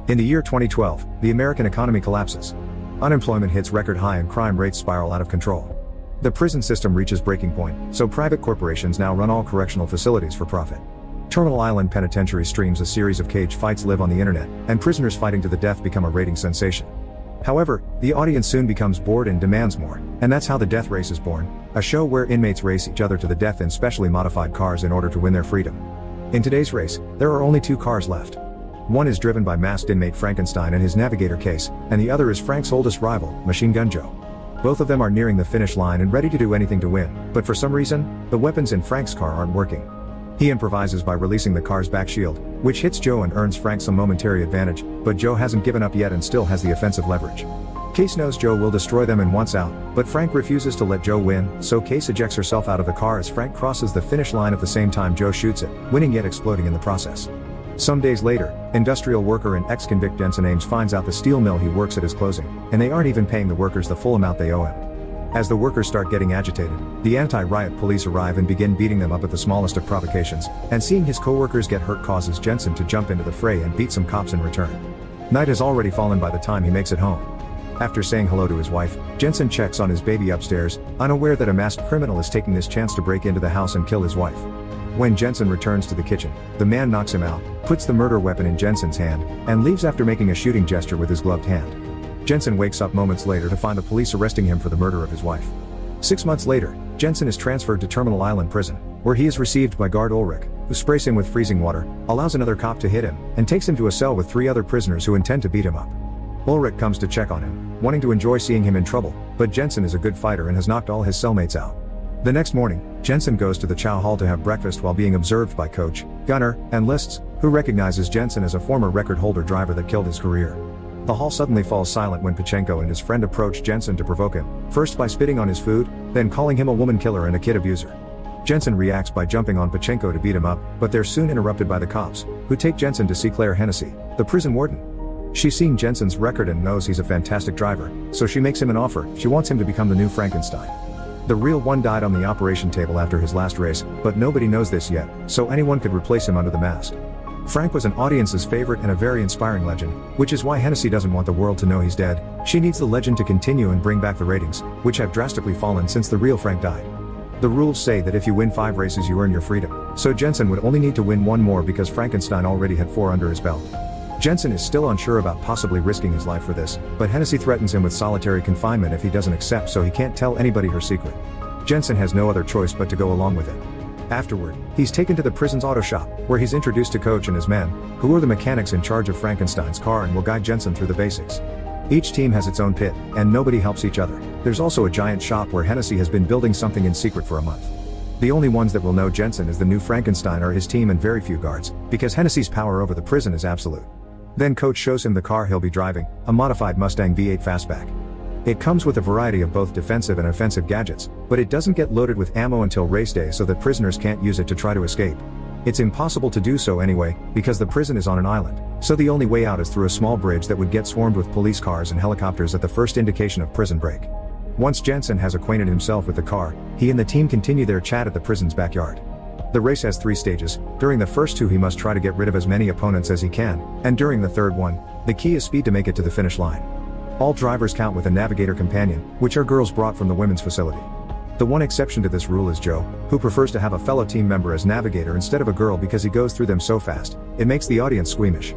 In the year 2012, the American economy collapses. Unemployment hits record high and crime rates spiral out of control. The prison system reaches breaking point, so private corporations now run all correctional facilities for profit. Terminal Island Penitentiary streams a series of cage fights live on the internet, and prisoners fighting to the death become a rating sensation. However, the audience soon becomes bored and demands more, and that's how The Death Race is born, a show where inmates race each other to the death in specially modified cars in order to win their freedom. In today's race, there are only 2 cars left. One is driven by masked inmate Frankenstein and his navigator case, and the other is Frank's oldest rival, Machine Gun Joe. Both of them are nearing the finish line and ready to do anything to win, but for some reason, the weapons in Frank's car aren't working. He improvises by releasing the car's back shield, which hits Joe and earns Frank some momentary advantage, but Joe hasn't given up yet and still has the offensive leverage. Case knows Joe will destroy them and wants out, but Frank refuses to let Joe win, so Case ejects herself out of the car as Frank crosses the finish line at the same time Joe shoots it, winning yet exploding in the process. Some days later, industrial worker and ex-convict Jensen Ames finds out the steel mill he works at is closing, and they aren't even paying the workers the full amount they owe him. As the workers start getting agitated, the anti-riot police arrive and begin beating them up at the smallest of provocations, and seeing his co-workers get hurt causes Jensen to jump into the fray and beat some cops in return. Night has already fallen by the time he makes it home. After saying hello to his wife, Jensen checks on his baby upstairs, unaware that a masked criminal is taking this chance to break into the house and kill his wife. When Jensen returns to the kitchen, the man knocks him out, puts the murder weapon in Jensen's hand, and leaves after making a shooting gesture with his gloved hand. Jensen wakes up moments later to find the police arresting him for the murder of his wife. 6 months later, Jensen is transferred to Terminal Island Prison, where he is received by guard Ulrich, who sprays him with freezing water, allows another cop to hit him, and takes him to a cell with 3 other prisoners who intend to beat him up. Ulrich comes to check on him, wanting to enjoy seeing him in trouble, but Jensen is a good fighter and has knocked all his cellmates out. The next morning, Jensen goes to the chow hall to have breakfast while being observed by Coach, Gunnar, and Lists, who recognizes Jensen as a former record holder driver that killed his career. The hall suddenly falls silent when Pachenko and his friend approach Jensen to provoke him, first by spitting on his food, then calling him a woman killer and a kid abuser. Jensen reacts by jumping on Pachenko to beat him up, but they're soon interrupted by the cops, who take Jensen to see Claire Hennessy, the prison warden. She's seen Jensen's record and knows he's a fantastic driver, so she makes him an offer. She wants him to become the new Frankenstein. The real one died on the operation table after his last race, but nobody knows this yet, so anyone could replace him under the mask. Frank was an audience's favorite and a very inspiring legend, which is why Hennessy doesn't want the world to know he's dead. She needs the legend to continue and bring back the ratings, which have drastically fallen since the real Frank died. The rules say that if you win 5 races you earn your freedom, so Jensen would only need to win 1 more because Frankenstein already had 4 under his belt. Jensen is still unsure about possibly risking his life for this, but Hennessy threatens him with solitary confinement if he doesn't accept, so he can't tell anybody her secret. Jensen has no other choice but to go along with it. Afterward, he's taken to the prison's auto shop, where he's introduced to Coach and his men, who are the mechanics in charge of Frankenstein's car and will guide Jensen through the basics. Each team has its own pit, and nobody helps each other. There's also a giant shop where Hennessy has been building something in secret for a month. The only ones that will know Jensen is the new Frankenstein are his team and very few guards, because Hennessy's power over the prison is absolute. Then Coach shows him the car he'll be driving, a modified Mustang V8 Fastback. It comes with a variety of both defensive and offensive gadgets, but it doesn't get loaded with ammo until race day so that prisoners can't use it to try to escape. It's impossible to do so anyway, because the prison is on an island, so the only way out is through a small bridge that would get swarmed with police cars and helicopters at the first indication of prison break. Once Jensen has acquainted himself with the car, he and the team continue their chat at the prison's backyard. The race has 3 stages. During the first 2 he must try to get rid of as many opponents as he can, and during the third one, the key is speed to make it to the finish line. All drivers count with a navigator companion, which are girls brought from the women's facility. The one exception to this rule is Joe, who prefers to have a fellow team member as navigator instead of a girl because he goes through them so fast, it makes the audience squeamish.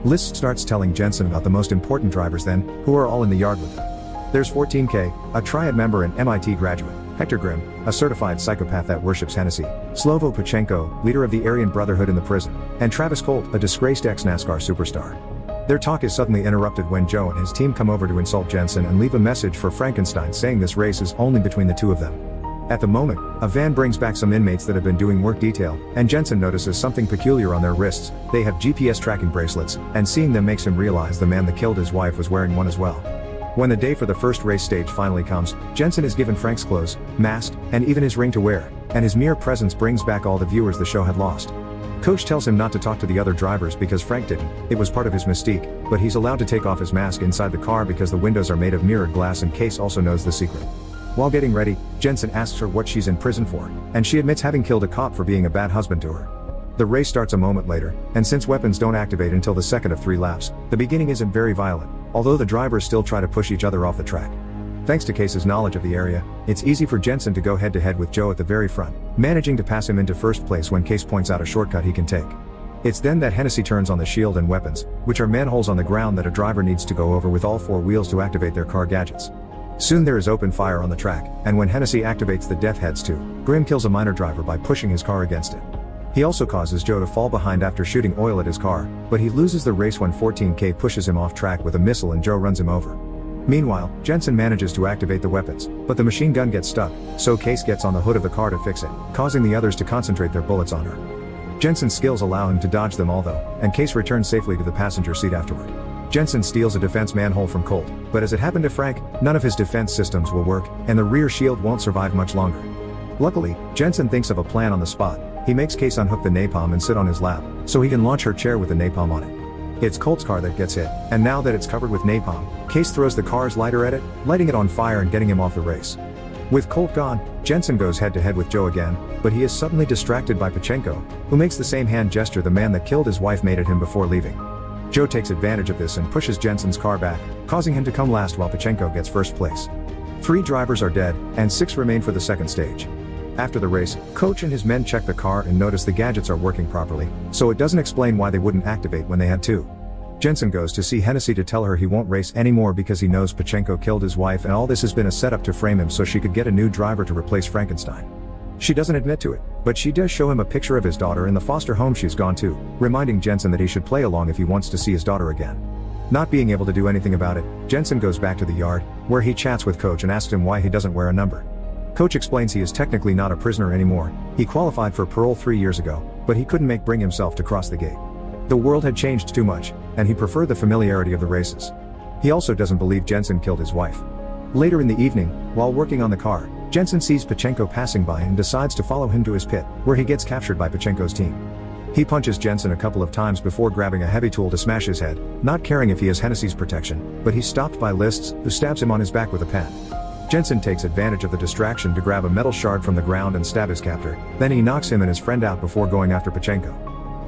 List starts telling Jensen about the most important drivers then, who are all in the yard with him. There's 14K, a Triad member and MIT graduate, Hector Grimm, a certified psychopath that worships Hennessy, Slovo Pachenko, leader of the Aryan Brotherhood in the prison, and Travis Colt, a disgraced ex-NASCAR superstar. Their talk is suddenly interrupted when Joe and his team come over to insult Jensen and leave a message for Frankenstein saying this race is only between the 2 of them. At the moment, a van brings back some inmates that have been doing work detail, and Jensen notices something peculiar on their wrists. They have GPS tracking bracelets, and seeing them makes him realize the man that killed his wife was wearing one as well. When the day for the first race stage finally comes, Jensen is given Frank's clothes, mask, and even his ring to wear, and his mere presence brings back all the viewers the show had lost. Coach tells him not to talk to the other drivers because Frank didn't. It was part of his mystique, but he's allowed to take off his mask inside the car because the windows are made of mirrored glass and Case also knows the secret. While getting ready, Jensen asks her what she's in prison for, and she admits having killed a cop for being a bad husband to her. The race starts a moment later, and since weapons don't activate until the second of 3 laps, the beginning isn't very violent, although the drivers still try to push each other off the track. Thanks to Case's knowledge of the area, it's easy for Jensen to go head-to-head with Joe at the very front, managing to pass him into first place when Case points out a shortcut he can take. It's then that Hennessy turns on the shield and weapons, which are manholes on the ground that a driver needs to go over with all 4 wheels to activate their car gadgets. Soon there is open fire on the track, and when Hennessy activates the death heads too, Grim kills a minor driver by pushing his car against it. He also causes Joe to fall behind after shooting oil at his car, but he loses the race when 14K pushes him off track with a missile and Joe runs him over. Meanwhile, Jensen manages to activate the weapons, but the machine gun gets stuck, so Case gets on the hood of the car to fix it, causing the others to concentrate their bullets on her. Jensen's skills allow him to dodge them all though, and Case returns safely to the passenger seat afterward. Jensen steals a defense manhole from Colt, but as it happened to Frank, none of his defense systems will work, and the rear shield won't survive much longer. Luckily, Jensen thinks of a plan on the spot. He makes Case unhook the napalm and sit on his lap, so he can launch her chair with the napalm on it. It's Colt's car that gets hit, and now that it's covered with napalm, Case throws the car's lighter at it, lighting it on fire and getting him off the race. With Colt gone, Jensen goes head-to-head with Joe again, but he is suddenly distracted by Pachenko, who makes the same hand gesture the man that killed his wife made at him before leaving. Joe takes advantage of this and pushes Jensen's car back, causing him to come last while Pachenko gets first place. 3 drivers are dead, and 6 remain for the second stage. After the race, Coach and his men check the car and notice the gadgets are working properly, so it doesn't explain why they wouldn't activate when they had to. Jensen goes to see Hennessy to tell her he won't race anymore because he knows Pachenko killed his wife and all this has been a setup to frame him so she could get a new driver to replace Frankenstein. She doesn't admit to it, but she does show him a picture of his daughter in the foster home she's gone to, reminding Jensen that he should play along if he wants to see his daughter again. Not being able to do anything about it, Jensen goes back to the yard, where he chats with Coach and asks him why he doesn't wear a number. Coach explains he is technically not a prisoner anymore. He qualified for parole 3 years ago, but he couldn't bring himself to cross the gate. The world had changed too much, and he preferred the familiarity of the races. He also doesn't believe Jensen killed his wife. Later in the evening, while working on the car, Jensen sees Pachenko passing by and decides to follow him to his pit, where he gets captured by Pachenko's team. He punches Jensen a couple of times before grabbing a heavy tool to smash his head, not caring if he has Hennessy's protection, but he's stopped by Lists, who stabs him on his back with a pen. Jensen takes advantage of the distraction to grab a metal shard from the ground and stab his captor, then he knocks him and his friend out before going after Pachenko.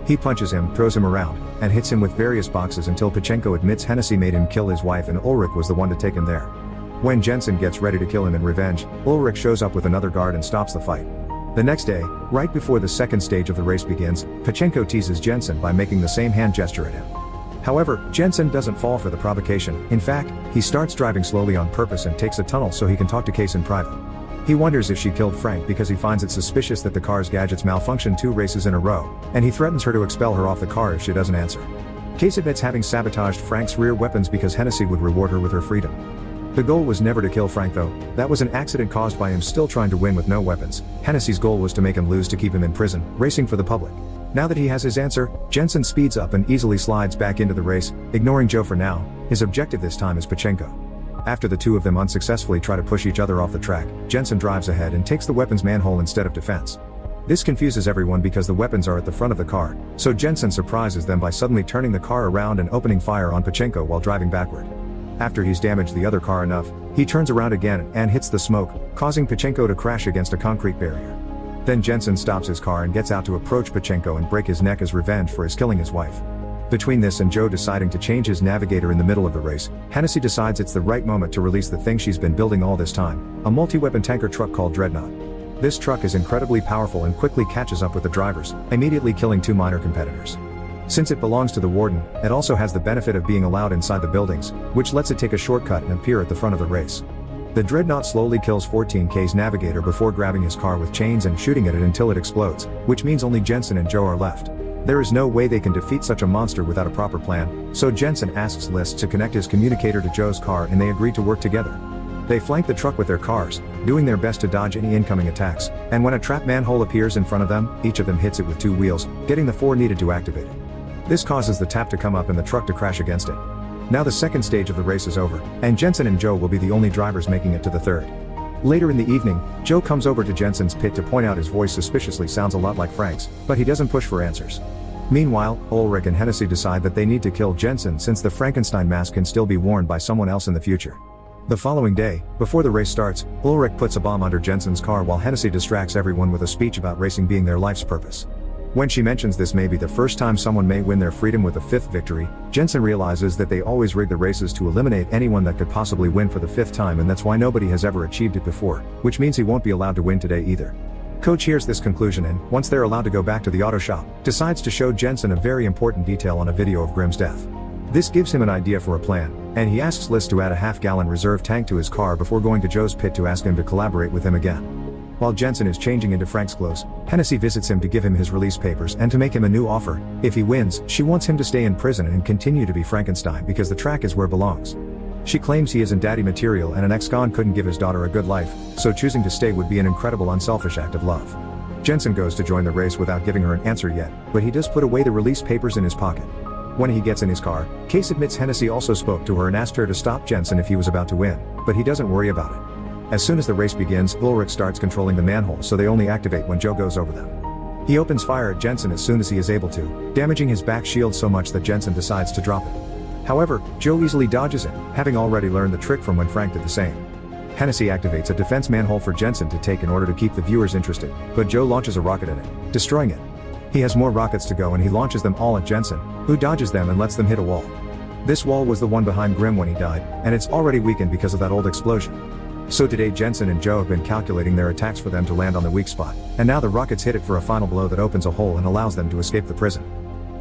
He punches him, throws him around, and hits him with various boxes until Pachenko admits Hennessy made him kill his wife and Ulrich was the one to take him there. When Jensen gets ready to kill him in revenge, Ulrich shows up with another guard and stops the fight. The next day, right before the second stage of the race begins, Pachenko teases Jensen by making the same hand gesture at him. However, Jensen doesn't fall for the provocation. In fact, he starts driving slowly on purpose and takes a tunnel so he can talk to Case in private. He wonders if she killed Frank because he finds it suspicious that the car's gadgets malfunction 2 races in a row, and he threatens her to expel her off the car if she doesn't answer. Case admits having sabotaged Frank's rear weapons because Hennessy would reward her with her freedom. The goal was never to kill Frank though, that was an accident caused by him still trying to win with no weapons. Hennessy's goal was to make him lose to keep him in prison, racing for the public. Now that he has his answer, Jensen speeds up and easily slides back into the race, ignoring Joe for now. His objective this time is Pachenko. After the two of them unsuccessfully try to push each other off the track, Jensen drives ahead and takes the weapons manhole instead of defense. This confuses everyone because the weapons are at the front of the car, so Jensen surprises them by suddenly turning the car around and opening fire on Pachenko while driving backward. After he's damaged the other car enough, he turns around again and hits the smoke, causing Pachenko to crash against a concrete barrier. Then Jensen stops his car and gets out to approach Pachenko and break his neck as revenge for his killing his wife. Between this and Joe deciding to change his navigator in the middle of the race, Hennessy decides it's the right moment to release the thing she's been building all this time, a multi-weapon tanker truck called Dreadnought. This truck is incredibly powerful and quickly catches up with the drivers, immediately killing 2 minor competitors. Since it belongs to the warden, it also has the benefit of being allowed inside the buildings, which lets it take a shortcut and appear at the front of the race. The Dreadnought slowly kills 14K's navigator before grabbing his car with chains and shooting at it until it explodes, which means only Jensen and Joe are left. There is no way they can defeat such a monster without a proper plan, so Jensen asks List to connect his communicator to Joe's car and they agree to work together. They flank the truck with their cars, doing their best to dodge any incoming attacks, and when a trap manhole appears in front of them, each of them hits it with 2 wheels, getting the 4 needed to activate it. This causes the tap to come up and the truck to crash against it. Now the second stage of the race is over, and Jensen and Joe will be the only drivers making it to the third. Later in the evening, Joe comes over to Jensen's pit to point out his voice suspiciously sounds a lot like Frank's, but he doesn't push for answers. Meanwhile, Ulrich and Hennessy decide that they need to kill Jensen since the Frankenstein mask can still be worn by someone else in the future. The following day, before the race starts, Ulrich puts a bomb under Jensen's car while Hennessy distracts everyone with a speech about racing being their life's purpose. When she mentions this may be the first time someone may win their freedom with a fifth victory, Jensen realizes that they always rig the races to eliminate anyone that could possibly win for the fifth time, and that's why nobody has ever achieved it before, which means he won't be allowed to win today either. Coach hears this conclusion and, once they're allowed to go back to the auto shop, decides to show Jensen a very important detail on a video of Grimm's death. This gives him an idea for a plan, and he asks Liz to add a half-gallon reserve tank to his car before going to Joe's pit to ask him to collaborate with him again. While Jensen is changing into Frank's clothes, Hennessy visits him to give him his release papers and to make him a new offer. If he wins, she wants him to stay in prison and continue to be Frankenstein because the track is where it belongs. She claims he isn't daddy material and an ex-con couldn't give his daughter a good life, so choosing to stay would be an incredible unselfish act of love. Jensen goes to join the race without giving her an answer yet, but he does put away the release papers in his pocket. When he gets in his car, Case admits Hennessy also spoke to her and asked her to stop Jensen if he was about to win, but he doesn't worry about it. As soon as the race begins, Ulrich starts controlling the manhole so they only activate when Joe goes over them. He opens fire at Jensen as soon as he is able to, damaging his back shield so much that Jensen decides to drop it. However, Joe easily dodges it, having already learned the trick from when Frank did the same. Hennessy activates a defense manhole for Jensen to take in order to keep the viewers interested, but Joe launches a rocket at it, destroying it. He has more rockets to go and he launches them all at Jensen, who dodges them and lets them hit a wall. This wall was the one behind Grimm when he died, and it's already weakened because of that old explosion. So today Jensen and Joe have been calculating their attacks for them to land on the weak spot, and now the rockets hit it for a final blow that opens a hole and allows them to escape the prison.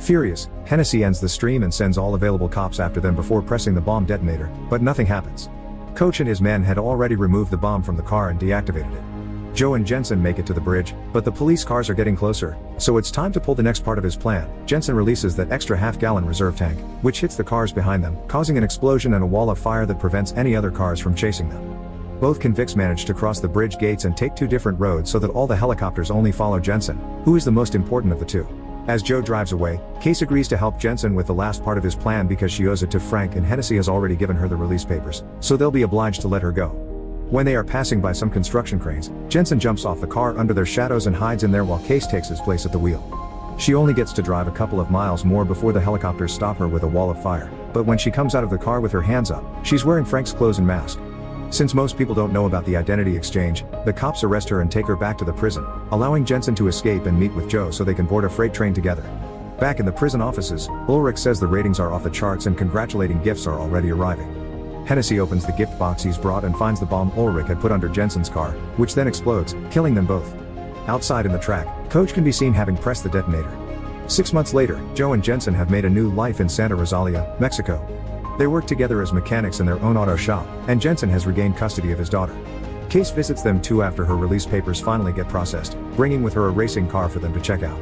Furious, Hennessy ends the stream and sends all available cops after them before pressing the bomb detonator, but nothing happens. Coach and his men had already removed the bomb from the car and deactivated it. Joe and Jensen make it to the bridge, but the police cars are getting closer, so it's time to pull the next part of his plan. Jensen releases that extra half-gallon reserve tank, which hits the cars behind them, causing an explosion and a wall of fire that prevents any other cars from chasing them. Both convicts manage to cross the bridge gates and take two different roads so that all the helicopters only follow Jensen, who is the most important of the two. As Joe drives away, Case agrees to help Jensen with the last part of his plan because she owes it to Frank and Hennessy has already given her the release papers, so they'll be obliged to let her go. When they are passing by some construction cranes, Jensen jumps off the car under their shadows and hides in there while Case takes his place at the wheel. She only gets to drive a couple of miles more before the helicopters stop her with a wall of fire, but when she comes out of the car with her hands up, she's wearing Frank's clothes and mask. Since most people don't know about the identity exchange, the cops arrest her and take her back to the prison, allowing Jensen to escape and meet with Joe so they can board a freight train together. Back in the prison offices, Ulrich says the ratings are off the charts and congratulating gifts are already arriving. Hennessy opens the gift box he's brought and finds the bomb Ulrich had put under Jensen's car, which then explodes, killing them both. Outside in the track, Coach can be seen having pressed the detonator. 6 months later, Joe and Jensen have made a new life in Santa Rosalia, Mexico. They work together as mechanics in their own auto shop, and Jensen has regained custody of his daughter. Case visits them too after her release papers finally get processed, bringing with her a racing car for them to check out.